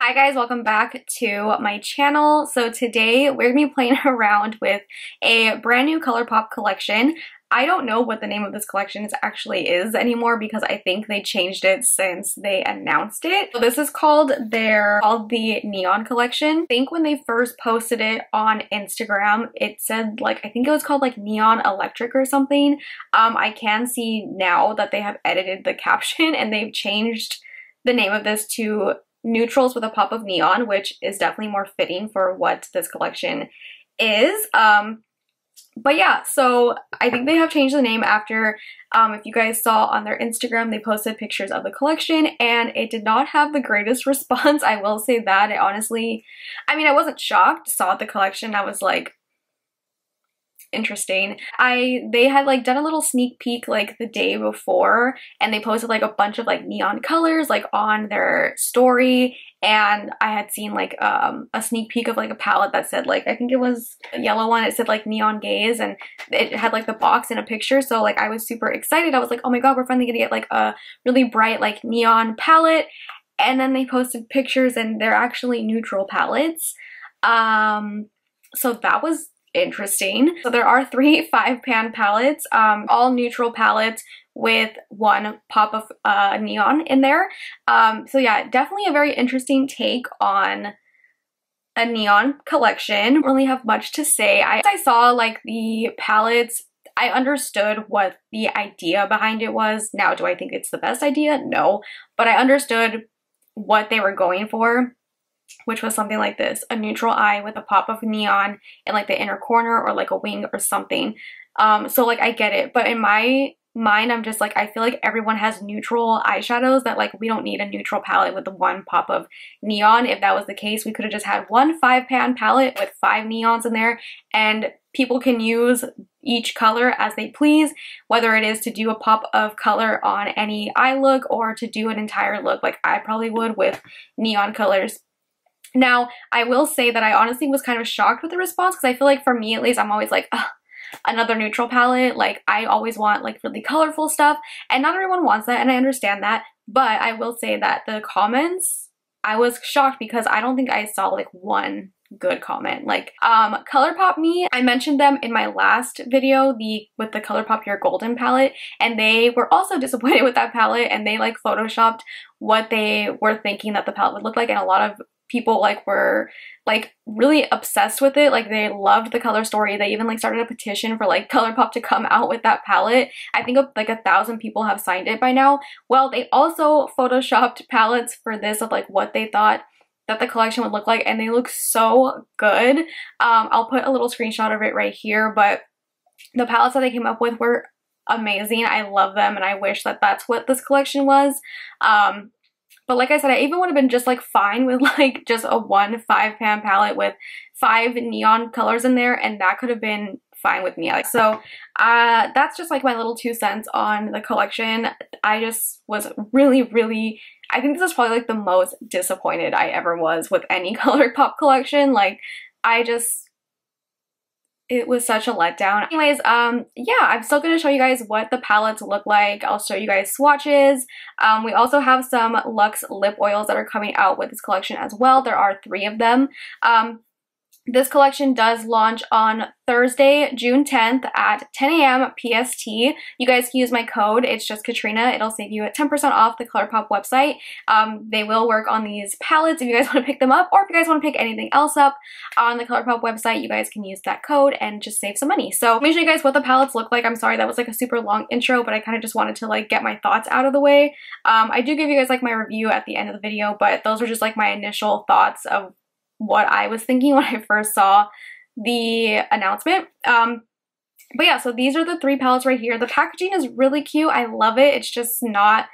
Hi guys, welcome back to my channel. So today we're going to be playing around with a brand new Colourpop collection. I don't know what the name of this collection actually is anymore because I think they changed it since they announced it. So this is called the Neon collection. I think when they first posted it on Instagram, it said I think it was called Neon Electric or something. I can see now that they have edited the caption and they've changed the name of this to Neutrals with a Pop of Neon, which is definitely more fitting for what this collection is. But yeah, so I think they have changed the name after, if you guys saw on their Instagram, they posted pictures of the collection and it did not have the greatest response. I will say that. It honestly, I mean, I wasn't shocked. Saw the collection, I was like, interesting. They had done a little sneak peek the day before and they posted a bunch of neon colors on their story, and I had seen a sneak peek of a palette that said I think it was a yellow one, it said Neon Gaze, and it had the box in a picture. So I was super excited. I was like, oh my god, we're finally gonna get a really bright neon palette. And then they posted pictures and they're actually neutral palettes. So that was interesting. So there are 3 5-pan palettes, all neutral palettes with 1 pop of neon in there. So yeah, definitely a very interesting take on a neon collection. Don't really have much to say. I saw the palettes, I understood what the idea behind it was. Now, do I think it's the best idea? No, but I understood what they were going for, which was something like this: a neutral eye with a pop of neon in the inner corner or a wing or something. So I get it, but in my mind I'm just I feel everyone has neutral eyeshadows that we don't need a neutral palette with the 1 pop of neon. If that was the case, we could have just had 1 5-pan palette with 5 neons in there and people can use each color as they please, whether it is to do a pop of color on any eye look or to do an entire look like I probably would with neon colors. Now, I will say that I honestly was kind of shocked with the response because I feel for me at least, I'm always another neutral palette. I always want really colorful stuff, and not everyone wants that, and I understand that. But I will say that the comments, I was shocked because I don't think I saw one good comment. Colourpop Me, I mentioned them in my last video with the Colourpop Your Golden palette, and they were also disappointed with that palette, and they photoshopped what they were thinking that the palette would look like, and a lot of people were really obsessed with it. They loved the color story. They even started a petition for Colourpop to come out with that palette. I think 1,000 people have signed it by now. Well, they also photoshopped palettes for this of what they thought that the collection would look like, and they look so good. I'll put a little screenshot of it right here, but the palettes that they came up with were amazing. I love them, and I wish that that's what this collection was. But like I said, I even would have been just fine with just a 1 5-pan palette with 5 neon colors in there, and that could have been fine with me. So that's just my little 2 cents on the collection. I just was really, I think this is probably the most disappointed I ever was with any Colourpop collection. It was such a letdown. Anyways, yeah, I'm still going to show you guys what the palettes look like. I'll show you guys swatches. We also have some Luxe Lip Oils that are coming out with this collection as well. There are 3 of them. This collection does launch on Thursday, June 10th at 10 a.m. PST. You guys can use my code. It's just KATRINA. It'll save you 10% off the Colourpop website. They will work on these palettes if you guys want to pick them up, or if you guys want to pick anything else up on the Colourpop website, you guys can use that code and just save some money. So let me show you guys what the palettes look like. I'm sorry that was a super long intro, but I kind of just wanted to get my thoughts out of the way. I do give you guys my review at the end of the video, but those are just my initial thoughts of what I was thinking when I first saw the announcement. But yeah, so these are the 3 palettes right here. The packaging is really cute. I love it. It's just not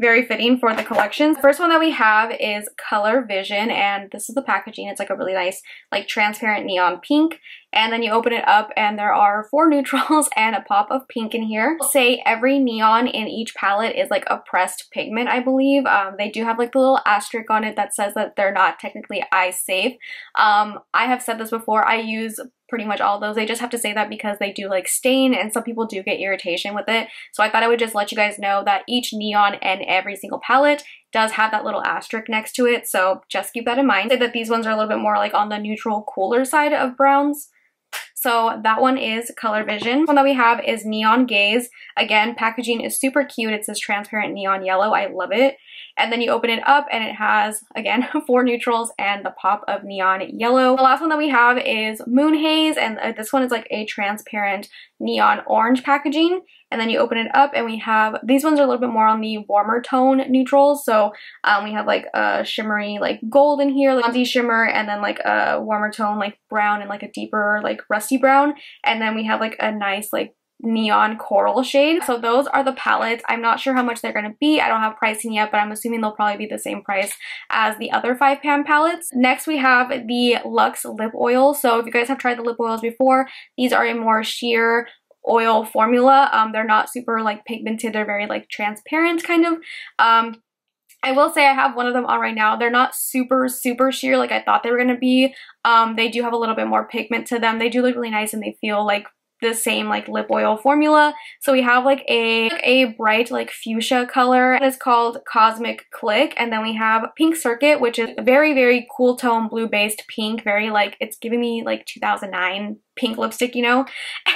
very fitting for the collection. The first one that we have is Color Vision, and this is the packaging. It's a really nice transparent neon pink, and then you open it up and there are 4 neutrals and a pop of pink in here. I'll say every neon in each palette is a pressed pigment, I believe. They do have the little asterisk on it that says that they're not technically eye safe. I have said this before, I use pretty much all of those. They just have to say that because they do stain, and some people do get irritation with it. So I thought I would just let you guys know that each neon and every single palette does have that little asterisk next to it, so just keep that in mind. I'd say that these ones are a little bit more like on the neutral, cooler side of browns. So that one is Color Vision. One that we have is Neon Gaze. Again, packaging is super cute. It's this transparent neon yellow. I love it. And then you open it up and it has, again, 4 neutrals and the pop of neon yellow. The last one that we have is Moon Haze, and this one is like a transparent neon orange packaging. And then you open it up and we have, these ones are a little bit more on the warmer tone neutrals. So we have like a shimmery like gold in here, like bronzy shimmer, and then like a warmer tone like brown and like a deeper like rusty brown. And then we have like a nice like neon coral shade. So those are the palettes. I'm not sure how much they're going to be. I don't have pricing yet, but I'm assuming they'll probably be the same price as the other 5-pan palettes. Next we have the Luxe Lip Oil. So if you guys have tried the lip oils before, these are a more sheer oil formula. They're not super like pigmented. They're very like transparent kind of. I will say I have one of them on right now. They're not super sheer like I thought they were going to be. They do have a little bit more pigment to them. They do look really nice and they feel like the same like lip oil formula. So we have like a bright like fuchsia color. It's called Cosmic Clique. And then we have Pink Circuit, which is a very cool tone blue based pink. Very like, it's giving me like 2009 pink lipstick, you know.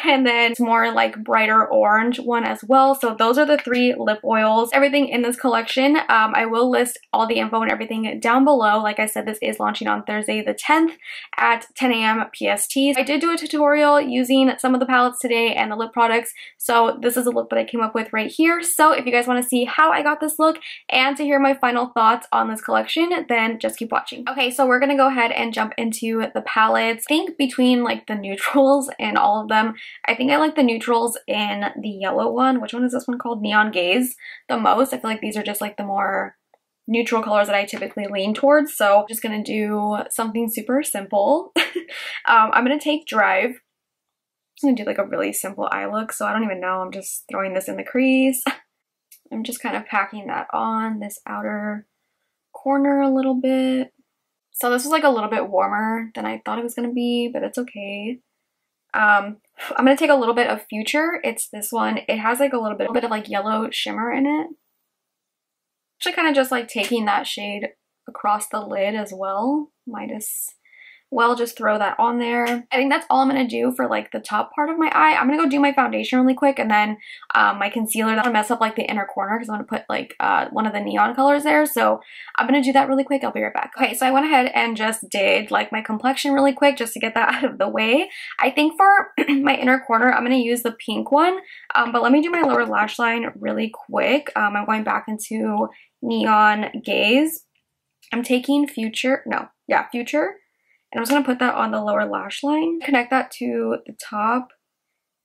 And then it's more like brighter orange one as well. So those are the 3 lip oils. Everything in this collection. I will list all the info and everything down below. Like I said, this is launching on Thursday the 10th at 10 a.m. PST. I did do a tutorial using some of the palettes today and the lip products. So this is a look that I came up with right here. So if you guys want to see how I got this look and to hear my final thoughts on this collection, then just keep watching. Okay, so we're gonna go ahead and jump into the palettes. I think between like the neutrals and all of them, I think I like the neutrals in the yellow one. Which one is this one called? Neon Gaze the most. I feel like these are just like the more neutral colors that I typically lean towards. So I'm just gonna do something super simple. I'm gonna take Drive. I'm just gonna do like a really simple eye look. So I don't even know. I'm just throwing this in the crease. I'm just kind of packing that on this outer corner a little bit. So this was like a little bit warmer than I thought it was gonna be, but it's okay. I'm gonna take a little bit of Future. It's this one. It has like a little bit of like yellow shimmer in it. Actually kind of just like taking that shade across the lid as well. Might as well just throw that on there. I think that's all I'm gonna do for like the top part of my eye. I'm gonna go do my foundation really quick and then my concealer. That's gonna mess up like the inner corner because I'm gonna put like one of the neon colors there. So I'm gonna do that really quick. I'll be right back. Okay, so I went ahead and just did like my complexion really quick just to get that out of the way. I think for my inner corner, I'm gonna use the pink one. But let me do my lower lash line really quick. I'm going back into Neon Gaze. I'm taking Future. And I'm just going to put that on the lower lash line, connect that to the top,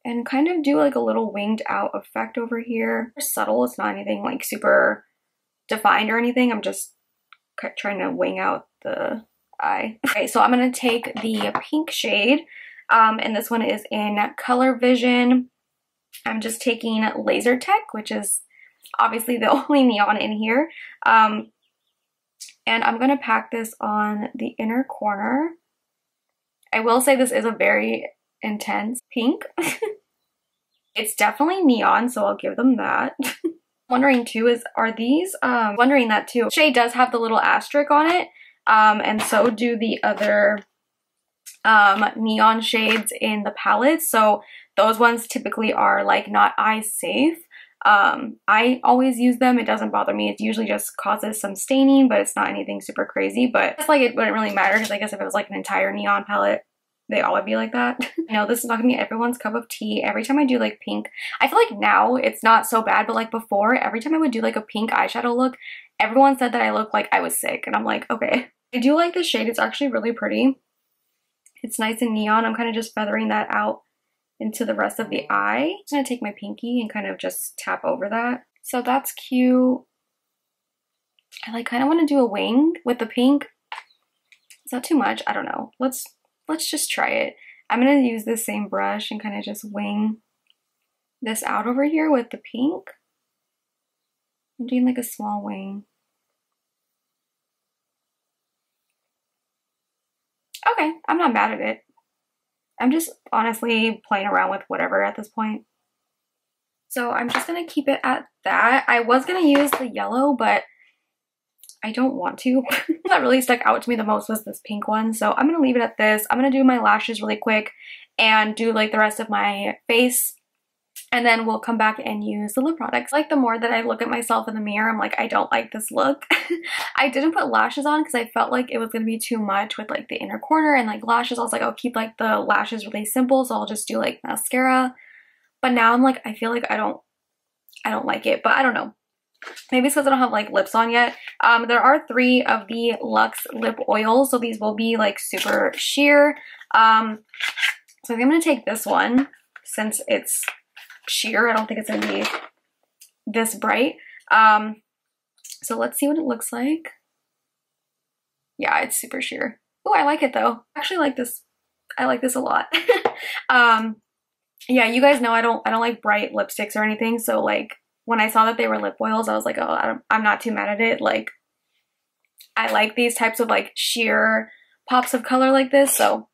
and kind of do like a little winged out effect over here. It's subtle, it's not anything like super defined or anything. I'm just trying to wing out the eye. Okay, so I'm going to take the pink shade, and this one is in Color Vision. I'm just taking Laser Tech, which is obviously the only neon in here. And I'm going to pack this on the inner corner. I will say this is a very intense pink. It's definitely neon, so I'll give them that. Wondering too is, are these, wondering that too. Shade does have the little asterisk on it, and so do the other neon shades in the palette. So those ones typically are like not eye safe. I always use them. It doesn't bother me. It usually just causes some staining, but it's not anything super crazy. But it's like it wouldn't really matter because I guess if it was like an entire neon palette, they all would be like that. I know this is not gonna be everyone's cup of tea. Every time I do like pink, I feel like now it's not so bad, but like before, every time I would do like a pink eyeshadow look, everyone said that I looked like I was sick. And I'm like, okay. I do like this shade. It's actually really pretty. It's nice and neon. I'm kind of just feathering that out into the rest of the eye. I'm just gonna take my pinky and kind of just tap over that. So that's cute. I like kind of want to do a wing with the pink. Is that too much? I don't know. Let's just try it. I'm gonna use this same brush and kind of just wing this out over here with the pink. I'm doing like a small wing. Okay, I'm not mad at it. I'm just honestly playing around with whatever at this point. So I'm just gonna keep it at that. I was gonna use the yellow, but I don't want to. That really stuck out to me the most was this pink one, so I'm gonna leave it at this. I'm gonna do my lashes really quick and do like the rest of my face, and then we'll come back and use the lip products. Like the more that I look at myself in the mirror, I'm like, I don't like this look. I didn't put lashes on because I felt like it was gonna be too much with like the inner corner and like lashes. I was like, I'll keep like the lashes really simple, so I'll just do like mascara. But now I'm like, I feel like I don't like it, but I don't know. Maybe it's because I don't have like lips on yet. There are 3 of the Luxe Lip Oils, so these will be like super sheer. So I'm gonna take this one since it's sheer. I don't think it's gonna be this bright. So let's see what it looks like. Yeah, it's super sheer. Oh, I like it though. I actually like this. I like this a lot. Yeah, you guys know I don't like bright lipsticks or anything, so like when I saw that they were lip oils, I was like, oh, I'm not too mad at it. Like, I like these types of like sheer pops of color like this, so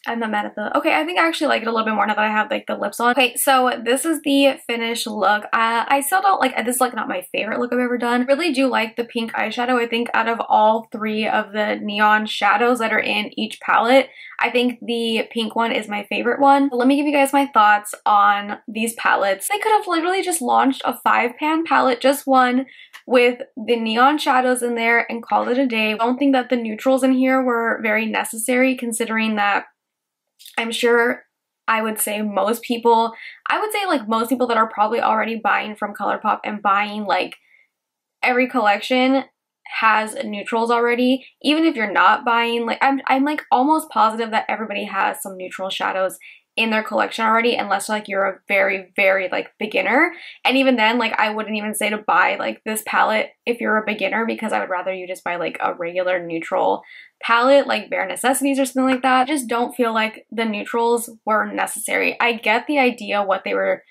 I'm not mad at the... Okay, I think I actually like it a little bit more now that I have like the lips on. Okay, so this is the finished look. I still don't like... This is like not my favorite look I've ever done. I really do like the pink eyeshadow. I think out of all 3 of the neon shadows that are in each palette, I think the pink one is my favorite one. But let me give you guys my thoughts on these palettes. They could have literally just launched a 5-pan palette, just one, with the neon shadows in there and called it a day. I don't think that the neutrals in here were very necessary, considering that I'm sure I would say most people that are probably already buying from Colourpop and buying like every collection has neutrals already. Even if you're not buying, like I'm like almost positive that everybody has some neutral shadows in their collection already, unless like you're a very, very like beginner. And even then, like I wouldn't even say to buy like this palette if you're a beginner, because I would rather you just buy like a regular neutral palette, like Bare Necessities or something like that. I just don't feel like the neutrals were necessary. I get the idea what they were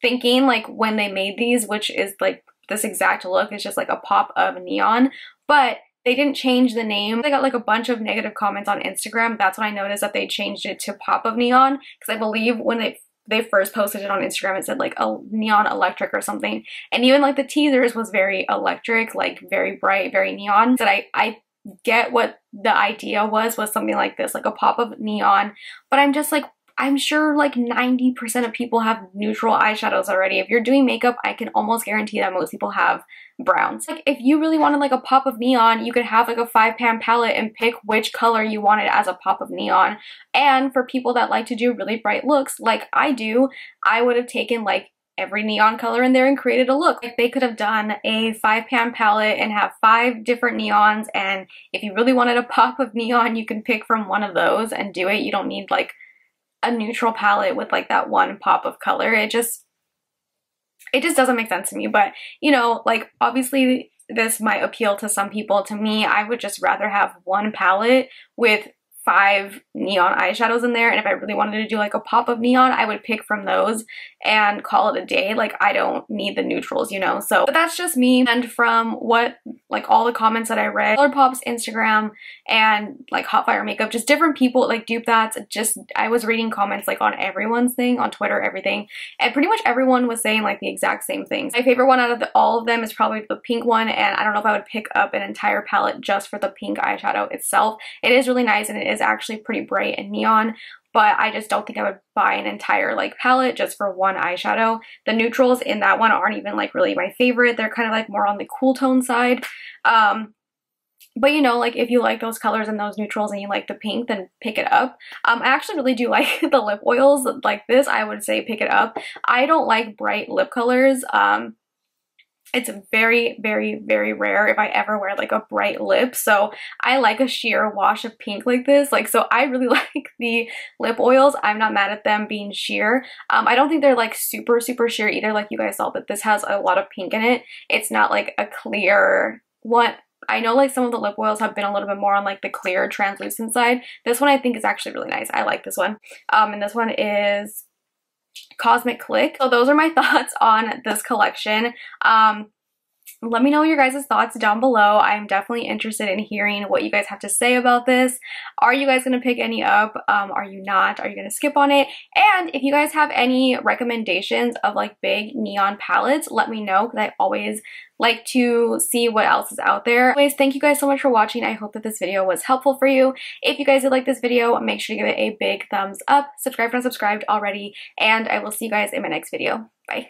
thinking like when they made these, which is like this exact look is just like a pop of neon, but they didn't change the name. They got like a bunch of negative comments on Instagram. That's when I noticed that they changed it to Pop of Neon, because I believe when they first posted it on Instagram, it said like a neon electric or something. And even like the teasers was very electric, like very bright, very neon. So I get what the idea was something like this, like a pop of neon. But I'm just like, I'm sure like 90% of people have neutral eyeshadows already. If you're doing makeup, I can almost guarantee that most people have browns. Like if you really wanted like a pop of neon, you could have like a 5-pan palette and pick which color you wanted as a pop of neon. And for people that like to do really bright looks like I do, I would have taken like every neon color in there and created a look. Like they could have done a 5-pan palette and have 5 different neons, and if you really wanted a pop of neon, you can pick from one of those and do it. You don't need like a neutral palette with like that one pop of color. It just doesn't make sense to me. But you know, like obviously this might appeal to some people. To me, I would just rather have one palette with 5 neon eyeshadows in there, and if I really wanted to do like a pop of neon, I would pick from those and call it a day. Like I don't need the neutrals, you know. So but that's just me. And from what like all the comments that I read, Colourpop's Instagram and like Hotfire Makeup, just different people like dupe that. Just I was reading comments like on everyone's thing, on Twitter, everything, and pretty much everyone was saying like the exact same things. My favorite one out of all of them is probably the pink one, and I don't know if I would pick up an entire palette just for the pink eyeshadow itself. It is really nice and it is actually pretty bright and neon, but I just don't think I would buy an entire like palette just for one eyeshadow. The neutrals in that one aren't even like really my favorite. They're kind of like more on the cool tone side. But you know, like if you like those colors and those neutrals and you like the pink, then pick it up. I actually really do like the lip oils like this. I would say pick it up. I don't like bright lip colors. It's very, very, very rare if I ever wear like a bright lip. So I like a sheer wash of pink like this. Like, so I really like the lip oils. I'm not mad at them being sheer. I don't think they're like super, super sheer either. Like you guys saw, but this has a lot of pink in it. It's not like a clear one. I know like some of the lip oils have been a little bit more on like the clear translucent side. This one I think is actually really nice. I like this one. And this one is Cosmic Clique. So those are my thoughts on this collection. let me know your guys' thoughts down below. I'm definitely interested in hearing what you guys have to say about this. Are you guys going to pick any up? Are you not? Are you going to skip on it? And if you guys have any recommendations of like big neon palettes, let me know, because I always like to see what else is out there. Anyways, thank you guys so much for watching. I hope that this video was helpful for you. If you guys did like this video, make sure to give it a big thumbs up. Subscribe if you're not subscribed already, and I will see you guys in my next video. Bye.